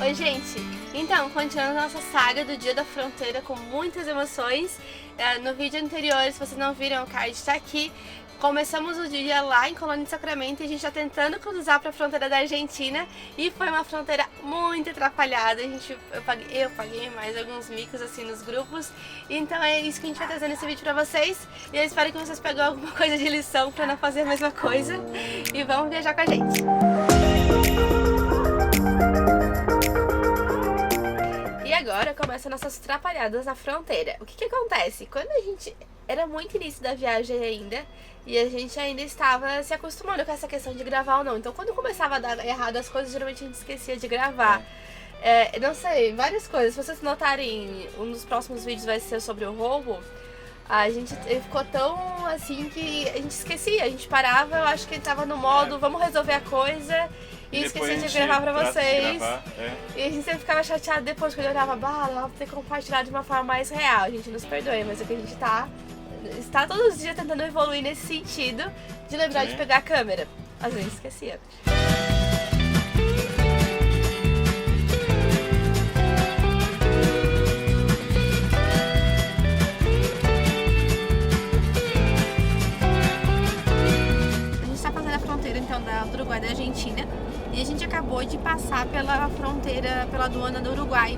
Oi, gente! Então, continuando nossa saga do Dia da Fronteira com muitas emoções. No vídeo anterior, se vocês não viram, o card está aqui. Começamos o dia lá em Colônia de Sacramento e a gente está tentando cruzar para a fronteira da Argentina e foi uma fronteira muito atrapalhada. Eu paguei mais alguns micos assim nos grupos. Então é isso que a gente vai trazer nesse vídeo para vocês. E eu espero que vocês pegam alguma coisa de lição para não fazer a mesma coisa. E vamos viajar com a gente! E agora começam nossas atrapalhadas na fronteira. O que acontece? Quando a gente... Era muito início da viagem ainda e a gente ainda estava se acostumando com essa questão de gravar ou não. Então quando começava a dar errado as coisas, geralmente a gente esquecia de gravar. Não sei, várias coisas. Se vocês notarem, um dos próximos vídeos vai ser sobre o roubo. A gente ficou tão assim que a gente esquecia. A gente parava, eu acho que estava no modo vamos resolver a coisa. E esqueci de gravar pra vocês. E a gente sempre ficava chateado depois quando eu olhava, ela ter compartilhado de uma forma mais real. A gente nos perdoe, mas é que a gente está todos os dias tentando evoluir nesse sentido de lembrar de pegar a câmera. Às vezes esquecia. A gente está fazendo a fronteira então do Uruguai e da Argentina. E a gente acabou de passar pela fronteira, pela aduana do Uruguai.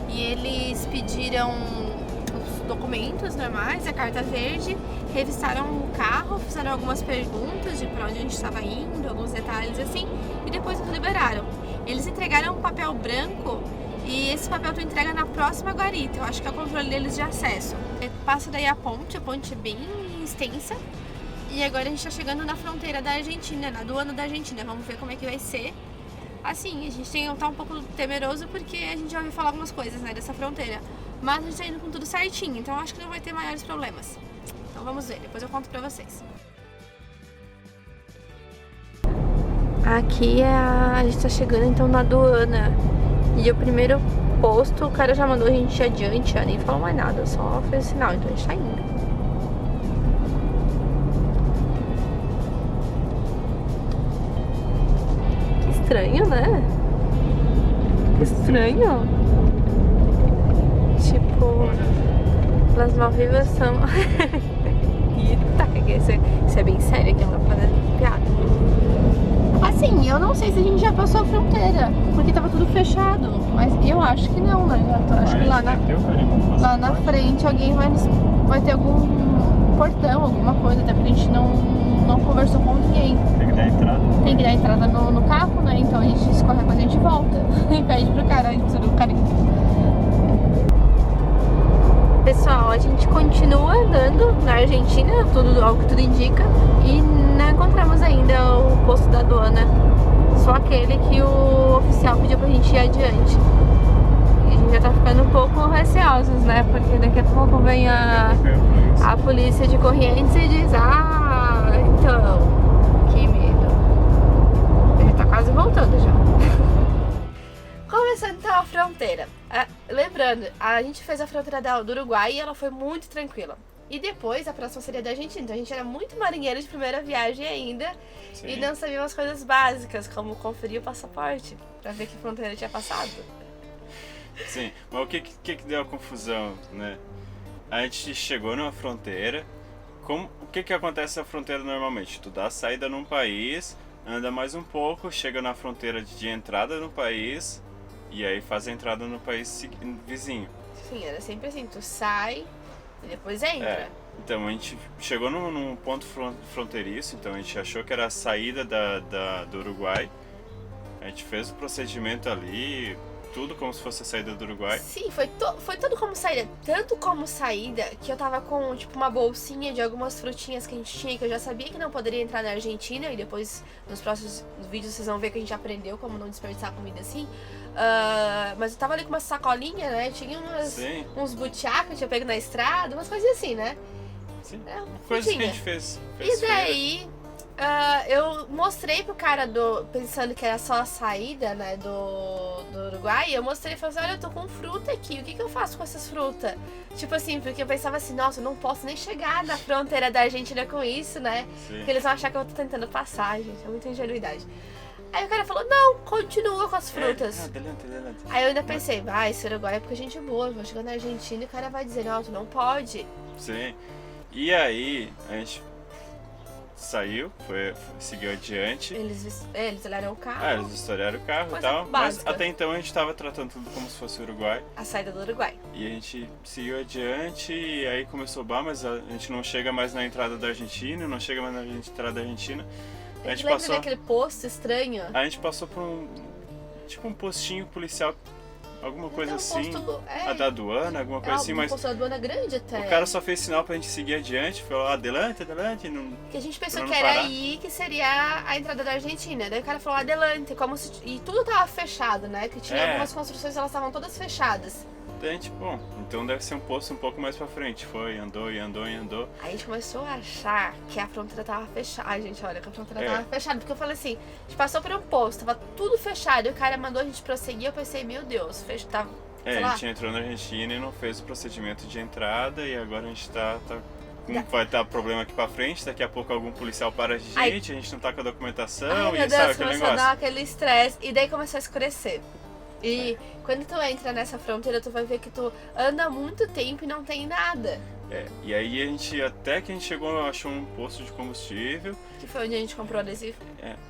E eles pediram os documentos normais, a carta verde, revistaram o carro, fizeram algumas perguntas de para onde a gente estava indo, alguns detalhes assim, e depois nos liberaram. Eles entregaram um papel branco e esse papel tu entrega na próxima guarita. Eu acho que é o controle deles de acesso. Passa daí a ponte é bem extensa. E agora a gente tá chegando na fronteira da Argentina, na aduana da Argentina. Vamos ver como é que vai ser. Assim, a gente tá um pouco temeroso porque a gente já ouviu falar algumas coisas, né, dessa fronteira. Mas a gente tá indo com tudo certinho, então acho que não vai ter maiores problemas. Então vamos ver, depois eu conto pra vocês. Aqui a gente tá chegando então na aduana. E o primeiro posto, o cara já mandou a gente ir adiante, já nem falou mais nada, só fez sinal, então a gente tá indo. Estranho, né? Estranho. Tipo, Las Malvivas são... Eita, isso é bem sério aqui, não dá pra fazer piada. Assim, eu não sei se a gente já passou a fronteira, porque tava tudo fechado. Mas eu acho que não, né? Acho que lá na frente alguém vai ter algum portão, alguma coisa, até porque a gente não conversou com ninguém. Tem que dar entrada. Tem que dar entrada no carro, né? Então a gente escorre, depois a gente volta e pede pro cara, Pessoal, a gente continua andando na Argentina, ao que tudo indica, e não encontramos ainda o posto da aduana, só aquele que o oficial pediu pra gente ir adiante. E a gente já tá ficando um pouco receosos, né? Porque daqui a pouco vem a polícia de Corrientes e diz, então, que medo. Ele tá quase voltando já. Começando então a fronteira. Lembrando, a gente fez a fronteira do Uruguai e ela foi muito tranquila. E depois a próxima seria da Argentina. Então a gente era muito marinheiro de primeira viagem ainda. Sim. E não sabia umas coisas básicas, como conferir o passaporte, pra ver que fronteira tinha passado. Sim, mas o que deu a confusão, né? A gente chegou numa fronteira. O que acontece na fronteira normalmente? Tu dá a saída num país, anda mais um pouco, chega na fronteira de entrada no país e aí faz a entrada no país vizinho. Sim, era sempre assim, tu sai e depois entra. Então a gente chegou num ponto fronteiriço, então a gente achou que era a saída do Uruguai. A gente fez o procedimento ali, tudo como se fosse a saída do Uruguai. Sim, foi tudo como saída. Tanto como saída que eu tava com tipo uma bolsinha de algumas frutinhas que a gente tinha, que eu já sabia que não poderia entrar na Argentina. E depois nos próximos vídeos vocês vão ver que a gente aprendeu como não desperdiçar comida assim. Mas eu tava ali com uma sacolinha, né? Tinha uns butiá que eu tinha pego na estrada, umas coisas assim, né? Sim, coisas que a gente fez e daí eu mostrei pro cara pensando que era só a saída, né, do Uruguai. Eu mostrei e falei assim, olha, eu tô com fruta aqui, o que eu faço com essas frutas? Tipo assim, porque eu pensava assim, nossa, eu não posso nem chegar na fronteira da Argentina com isso, né? Sim. Porque eles vão achar que eu tô tentando passar, gente, é muita ingenuidade. Aí o cara falou, não, continua com as frutas. Adelante. Aí eu ainda pensei, vai, esse Uruguai é porque a gente é boa, vou chegar na Argentina e o cara vai dizer, não, tu não pode. Sim. E aí, a gente saiu, seguiu adiante. Eles olharam o carro. Eles estouraram o carro e Coisa tal. Mas básica. até então a gente tava tratando tudo como se fosse o Uruguai. A saída do Uruguai. E a gente seguiu adiante e aí começou o bar, mas a gente não chega mais na entrada da Argentina, não chega mais na entrada da Argentina. A gente Lembra passou, daquele posto estranho? a gente passou por um postinho policial, alguma coisa assim. A da aduana, alguma coisa assim, mas posto da aduana grande até. o cara só fez sinal pra gente seguir adiante, falou adelante, não... Que a gente pensou pra que não era parar. aí que seria a entrada da Argentina. Daí o cara falou adelante, como se... E tudo tava fechado, né? Que tinha algumas construções, elas estavam todas fechadas. Daí a gente, bom, então deve ser um posto um pouco mais pra frente. Foi, andou. Aí a gente começou a achar que a fronteira tava fechada. Ai, gente, olha, que a fronteira tava fechada. Porque eu falei assim, a gente passou por um posto, tava tudo fechado. E o cara mandou a gente prosseguir. Eu pensei, meu Deus, tava... a gente entrou na Argentina e não fez o procedimento de entrada. E agora a gente vai dar problema aqui pra frente. Daqui a pouco algum policial para a gente não tá com a documentação. Ai, meu e Deus, sabe aquele começou a negócio. dar aquele estresse. E daí começou a escurecer. E quando tu entra nessa fronteira, tu vai ver que tu anda há muito tempo e não tem nada. E aí até que a gente chegou, achou um posto de combustível. Que foi onde a gente comprou o adesivo.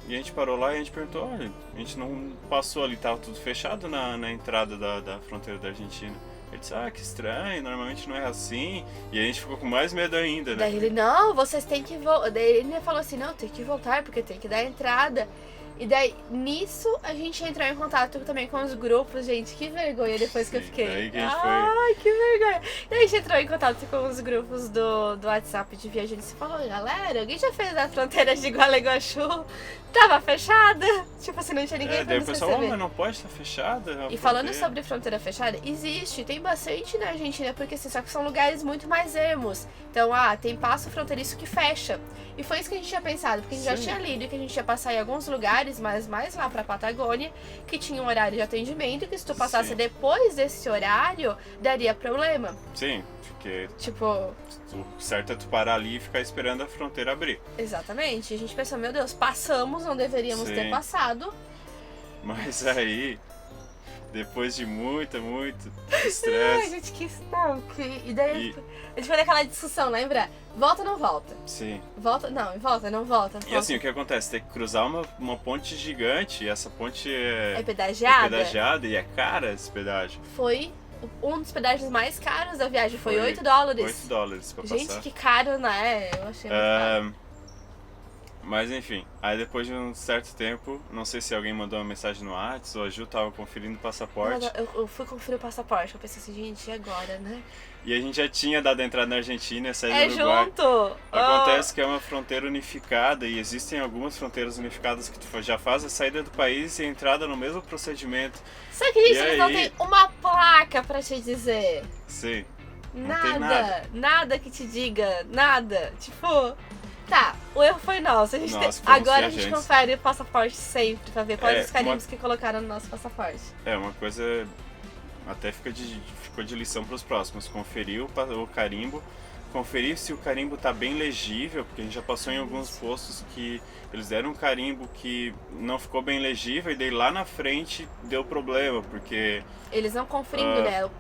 E a gente parou lá e a gente perguntou, olha, a gente não passou ali, tava tudo fechado na entrada da fronteira da Argentina. Ele disse, que estranho, normalmente não é assim. E a gente ficou com mais medo ainda, né? Daí ele, não, vocês têm que voltar. Daí ele falou assim, não, tem que voltar porque tem que dar entrada. E daí, nisso, a gente entrou em contato também com os grupos, gente, que vergonha depois que eu fiquei. Daí que a gente Ai, que vergonha. E a gente entrou em contato com os grupos do WhatsApp de viajantes e falou, galera, alguém já fez a fronteira de Gualeguaychú? Tava fechada. Tipo assim, não tinha ninguém pra daí o nos pessoal, receber. mas não pode estar fechada. E falando sobre fronteira fechada, existe, tem bastante na Argentina, porque assim, só que são lugares muito mais ermos. Então, tem passo fronteiriço que fecha. E foi isso que a gente tinha pensado, porque a gente já tinha lido que a gente ia passar em alguns lugares, mas mais lá pra Patagônia, que tinha um horário de atendimento, e que se tu passasse depois desse horário, daria problema. Sim, porque Tipo, o certo é tu parar ali e ficar esperando a fronteira abrir. exatamente. A gente pensou, meu Deus, passamos, não deveríamos ter passado. Mas aí, depois de muito Ai, estresse. gente, que E daí a gente foi naquela discussão, lembra? Volta ou não volta? Sim. Volta, não volta. E assim, o que acontece? Tem que cruzar uma ponte gigante, e essa ponte é pedagiada. e é cara esse pedágio. Foi um dos pedágios mais caros da viagem, foi $8. $8 pra Gente, passar. que caro, né? Eu achei muito caro. Mas enfim, aí depois de um certo tempo, não sei se alguém mandou uma mensagem no WhatsApp ou a Ju tava conferindo o passaporte. Eu fui conferir o passaporte, eu pensei assim, gente, e agora, né? E a gente já tinha dado a entrada na Argentina e saído do Uruguai. Junto! Acontece que é uma fronteira unificada e existem algumas fronteiras unificadas que tu já faz a saída do país e a entrada no mesmo procedimento. Só que, gente, E eles não aí? têm uma placa pra te dizer. Sim. Não tem nada. Nada que te diga, nada. Tipo, tá, o erro foi nosso. Nós fomos Agora a gente viajantes. confere o passaporte sempre pra ver quais os carimbos que colocaram no nosso passaporte. É uma coisa até ficou de lição para os próximos. Conferir o carimbo, conferir se o carimbo tá bem legível, porque a gente já passou em alguns postos que eles deram um carimbo que não ficou bem legível e daí lá na frente deu problema, porque... Eles não conferindo, né, o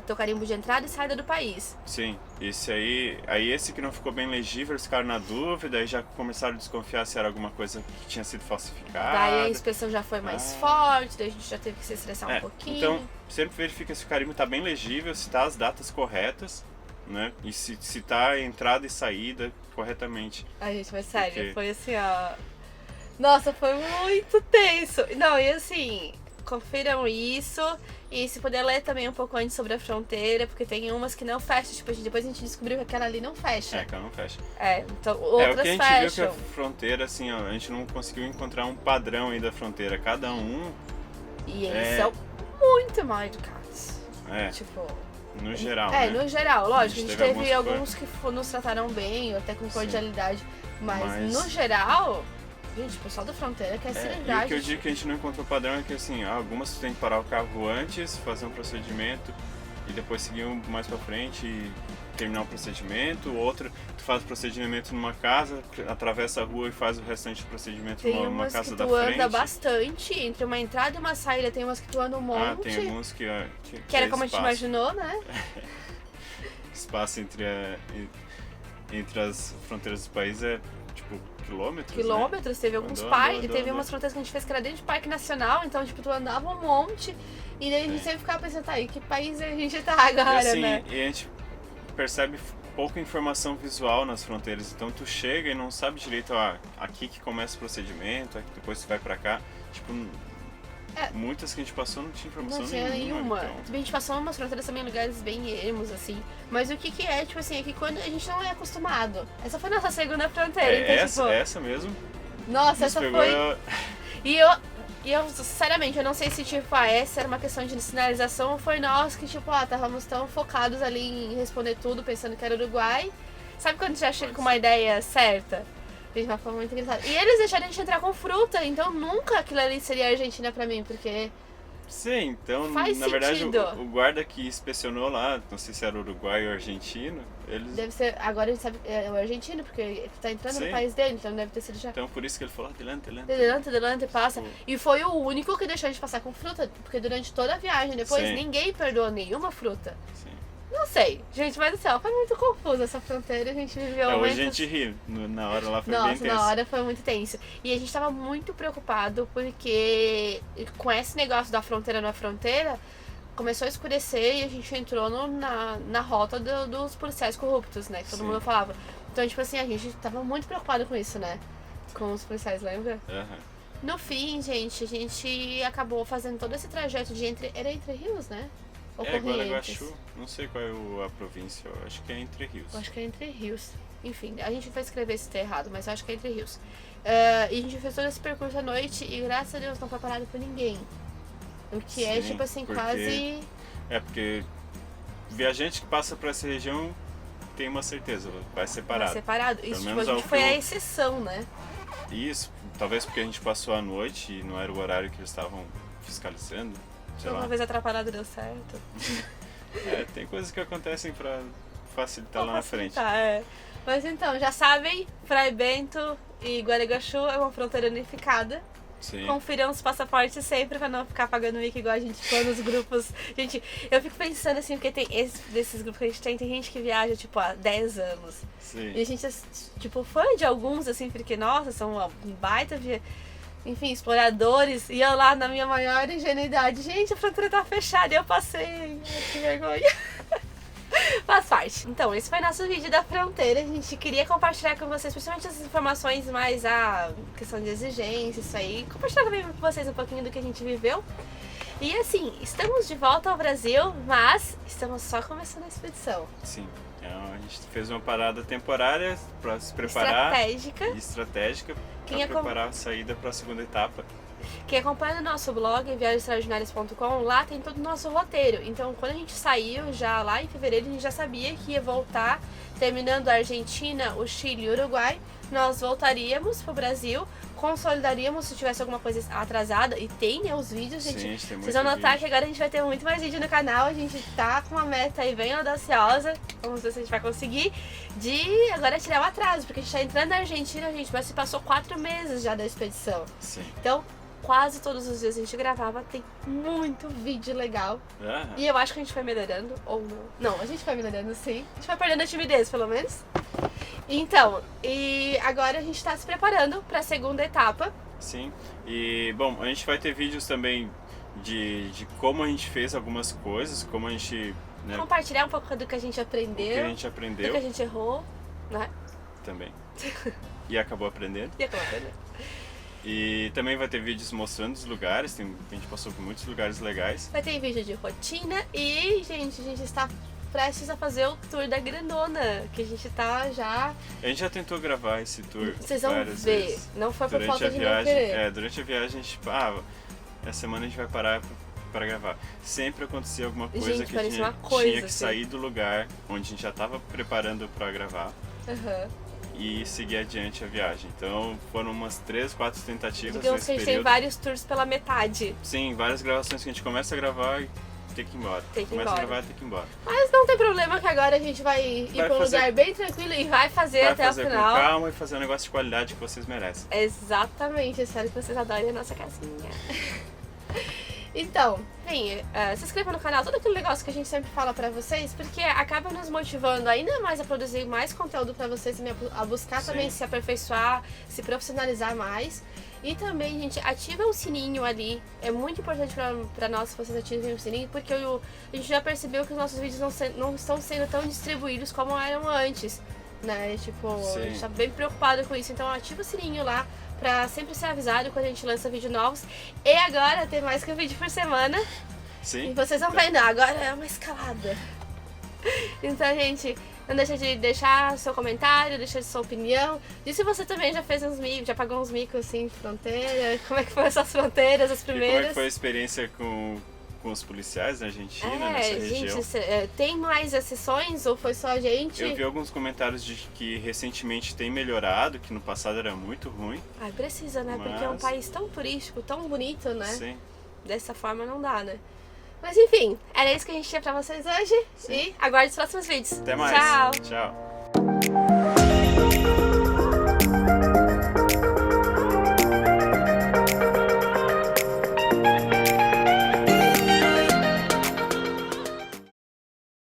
teu carimbo de entrada e saída do país. Sim, esse aí esse que não ficou bem legível, eles ficaram na dúvida e já começaram a desconfiar se era alguma coisa que tinha sido falsificada. Daí a inspeção já foi mais forte, daí a gente já teve que se estressar um pouquinho. Então, sempre verifica se o carimbo tá bem legível, se tá as datas corretas, né? E se tá a entrada e saída corretamente. Ai, gente, mas sério, Porque- foi assim, ó... Nossa, foi muito tenso. Não, e assim, confiram isso. E se puder ler também um pouco antes sobre a fronteira, porque tem umas que não fecham. Tipo, depois a gente descobriu que aquela ali não fecha. É, que ela não fecha. Então O outras que a gente viu que fecham. a fronteira, assim, ó, a gente não conseguiu encontrar um padrão aí da fronteira. Cada um, E eles são muito mal educados. Tipo... no geral, né? no geral, lógico. A gente teve alguns alguns que nos trataram bem, ou até com Sim. cordialidade. Mas no geral, gente, o pessoal da fronteira quer se E livrar. o que eu digo que a gente não encontrou padrão é que, assim, algumas tu tem que parar o carro antes, fazer um procedimento e depois seguir mais pra frente terminar um procedimento, o outro tu faz o procedimento numa casa, atravessa a rua e faz o restante do procedimento Tem numa umas casa que da tu frente. anda bastante, entre uma entrada e uma saída, tem umas que tu anda um monte. Tem alguns que que era é como a gente espaço. imaginou, né? Espaço entre as fronteiras dos países é tipo quilômetros, Quilômetros, teve alguns Andou, parques, andou, teve andou. umas fronteiras que a gente fez que era dentro de parque nacional, então tipo, tu andava um monte e daí a gente sempre ficava pensando, tá, e que país a gente tá agora, e assim, né? e a gente percebe pouca informação visual nas fronteiras, então tu chega e não sabe direito, aqui que começa o procedimento, aqui depois tu vai pra cá, tipo, muitas que a gente passou não tinha informação Não tinha nenhuma. Então. A gente passou umas fronteiras também em lugares bem ermos, assim. Mas o que é, tipo assim, é que quando a gente não é acostumado. Essa foi nossa segunda fronteira, então, Essa mesmo. Nossa, nos essa pegou, foi... E eu, sinceramente, eu não sei se, tipo, essa era uma questão de sinalização ou foi nós que, tipo, estávamos tão focados ali em responder tudo, pensando que era Uruguai. Sabe quando já chega com uma ideia certa? A gente foi muito engraçado. E eles deixaram a gente entrar com fruta, então nunca aquilo ali seria Argentina pra mim, porque... Sim, então, Faz na verdade, sentido. o guarda que inspecionou lá, não sei se era uruguaio ou argentino, eles... Deve ser, agora a gente sabe, é o argentino, porque ele tá entrando no Sim. país dele, então deve ter sido já... Então, por isso que ele falou, adelante. Delante, passa. E foi o único que deixou a gente passar com fruta, porque durante toda a viagem depois Sim. ninguém perdoou nenhuma fruta. Sim. Não sei, gente, mas assim, ó, foi muito confuso essa fronteira, a gente viveu Hoje momentos... a gente ri, na hora lá foi bem Nossa, tenso. na hora foi muito tenso. E a gente tava muito preocupado porque com esse negócio da fronteira na fronteira, começou a escurecer e a gente entrou na rota dos policiais corruptos, né? Que todo Sim. mundo falava. Então, tipo assim, a gente tava muito preocupado com isso, né? Com os policiais, lembra? Aham. No fim, gente, a gente acabou fazendo todo esse trajeto de Era Entre Rios, né? Ou Corrientes? Guaraguaçu, não sei qual é a província, eu acho que é Entre Rios. Eu acho que é Entre Rios. Enfim, a gente vai escrever se tá errado, mas eu acho que é Entre Rios. E a gente fez todo esse percurso à noite e graças a Deus não foi parado por ninguém. O que é, Sim, tipo assim, porque- quase... Porque viajante que passa por essa região tem uma certeza, vai ser parado. separado. Pelo Isso, tipo, menos a é gente o foi que a eu- exceção, né? Isso, talvez porque a gente passou a noite e não era o horário que eles estavam fiscalizando, sei Uma lá. vez atrapalhado deu certo. Tem coisas que acontecem pra facilitar lá na frente. Tá, é. Mas então, já sabem, Frei Bento e Guaraguaçu é uma fronteira unificada. Sim. Confiram os passaportes sempre pra não ficar pagando mico igual a gente ficou nos grupos. Gente, eu fico pensando assim, porque tem desses grupos que a gente tem gente que viaja tipo há 10 anos. Sim. E a gente é tipo fã de alguns, assim, porque, nossa, são um baita de, enfim, exploradores. E eu lá na minha maior ingenuidade, gente, a fronteira tá fechada e eu passei. Ai, que vergonha. Faz parte. Então, esse foi nosso vídeo da fronteira. A gente queria compartilhar com vocês, principalmente essas informações mais a questão de exigência, isso aí. Compartilhar também com vocês um pouquinho do que a gente viveu. E assim, estamos de volta ao Brasil, mas estamos só começando a expedição. Sim. Então, a gente fez uma parada temporária pra se preparar. Estratégica. Quem Pra é preparar a saída pra segunda etapa. Quem acompanha o nosso blog, viagemextraordinarias.com, lá tem todo o nosso roteiro. Então, quando a gente saiu, já lá em fevereiro, a gente já sabia que ia voltar, terminando a Argentina, o Chile e o Uruguai. Nós voltaríamos pro Brasil, consolidaríamos se tivesse alguma coisa atrasada. E tem, né, os vídeos, gente. Sim, a gente tem Vocês vão muito notar vídeo. que agora a gente vai ter muito mais vídeo no canal. A gente tá com uma meta aí bem audaciosa. Vamos ver se a gente vai conseguir. De agora tirar o atraso, porque a gente tá entrando na Argentina, gente, mas se passou 4 meses já da expedição. Sim. Então, quase todos os dias a gente gravava, tem muito vídeo legal. Aham. E eu acho que a gente foi melhorando, ou não. Não, a gente foi melhorando sim. A gente foi perdendo a timidez, pelo menos. Então, e agora a gente tá se preparando pra segunda etapa. Sim. E, bom, a gente vai ter vídeos também de como a gente fez algumas coisas, como a gente, né, Compartilhar um pouco do que a gente o aprendeu, que a gente do aprendeu que a gente errou, né? também. E acabou aprendendo. E acabou aprendendo. E também vai ter vídeos mostrando os lugares, a gente passou por muitos lugares legais. Vai ter vídeo de rotina e, gente, a gente está prestes a fazer o tour da Grandona, que a gente tá já... A gente já tentou gravar esse tour Vocês vão várias ver, vezes. não foi por Durante falta a de não viagem, querer. durante a viagem a gente, essa semana a gente vai parar para gravar. Sempre acontecia alguma coisa Gente, que parecia tinha, uma coisa, tinha que assim. sair do lugar onde a gente já estava preparando para gravar Aham. e seguir adiante a viagem. Então foram umas 3, 4 tentativas Digamos nesse que a gente tem período. vários tours pela metade. Sim, várias gravações que a gente começa a gravar ter que ir embora. Tem que ir Começa a embora. gravar, tem que ir embora. Mas não tem problema que agora a gente vai ir Vai pra um fazer- lugar bem tranquilo e vai fazer Vai até fazer o com final. calma e fazer um negócio de qualidade que vocês merecem. Exatamente, espero que vocês adorem a nossa casinha. Então, se inscreva no canal, todo aquele negócio que a gente sempre fala pra vocês, porque acaba nos motivando ainda mais a produzir mais conteúdo pra vocês, a buscar Sim. também se aperfeiçoar, se profissionalizar mais. E também, gente, ativa o sininho ali. É muito importante pra nós que vocês ativem o sininho, porque a gente já percebeu que os nossos vídeos não estão sendo tão distribuídos como eram antes, né? Tipo, a Sim. gente tá bem preocupado com isso, então ativa o sininho lá pra sempre ser avisado quando a gente lança vídeos novos. E agora tem mais que um vídeo por semana. Sim? E vocês vão vendo, agora é uma escalada. Então, gente, não deixa de deixar seu comentário, deixa de sua opinião. Diz se você também já fez uns micos, já pagou uns micos assim, fronteira. Como é que foram essas fronteiras, as E como é primeiras? que foi a experiência com os policiais na Argentina, nessa região? Gente, tem mais exceções ou foi só a gente? Eu vi alguns comentários de que recentemente tem melhorado, que no passado era muito ruim. Ai, precisa, né? Porque é um Mas- país tão turístico, tão bonito, né? Sim. Dessa forma não dá, né? Mas enfim, era isso que a gente tinha pra vocês hoje. Sim. E aguarde os próximos vídeos. Até mais. Tchau! Tchau.